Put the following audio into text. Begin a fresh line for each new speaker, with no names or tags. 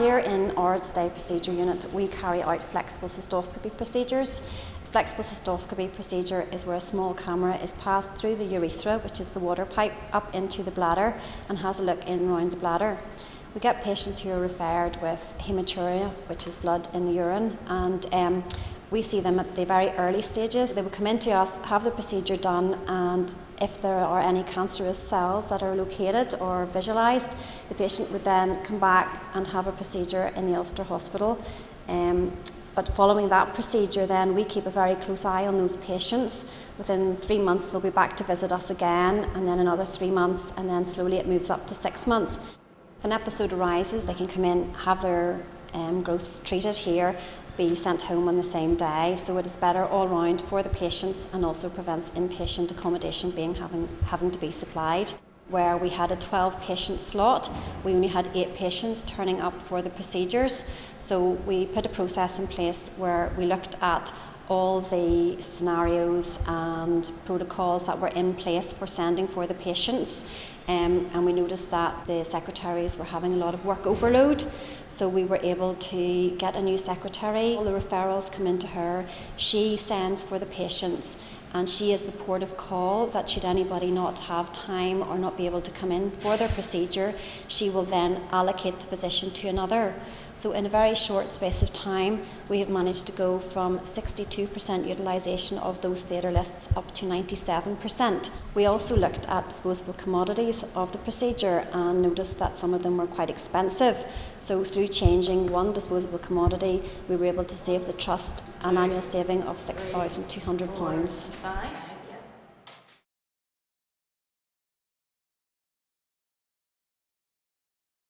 Here in Ards Day Procedure Unit, we carry out flexible cystoscopy procedures. A flexible cystoscopy procedure is where a small camera is passed through the urethra, which is the water pipe, up into the bladder and has a look in around the bladder. We get patients who are referred with hematuria, which is blood in the urine, and we see them at the very early stages. They would come in to us, have the procedure done, and if there are any cancerous cells that are located or visualised, the patient would then come back and have a procedure in the Ulster Hospital. But following that procedure, then we keep a very close eye on those patients. Within 3 months, they'll be back to visit us again, and then another 3 months, and then slowly it moves up to 6 months. If an episode arises, they can come in, have their growths treated here, be sent home on the same day, so it is better all round for the patients and also prevents inpatient accommodation having to be supplied. Where we had a 12 patient slot, we only had 8 patients turning up for the procedures, so we put a process in place where we looked at all the scenarios and protocols that were in place for sending for the patients, and we noticed that the secretaries were having a lot of work overload, so we were able to get a new secretary. All the referrals come into her, she sends for the patients, and she is the port of call that should anybody not have time or not be able to come in for their procedure, she will then allocate the position to another. So in a very short space of time, we have managed to go from 62% utilisation of those theatre lists up to 97%. We also looked at disposable commodities of the procedure and noticed that some of them were quite expensive. So through changing one disposable commodity, we were able to save the Trust an annual saving of £6,200.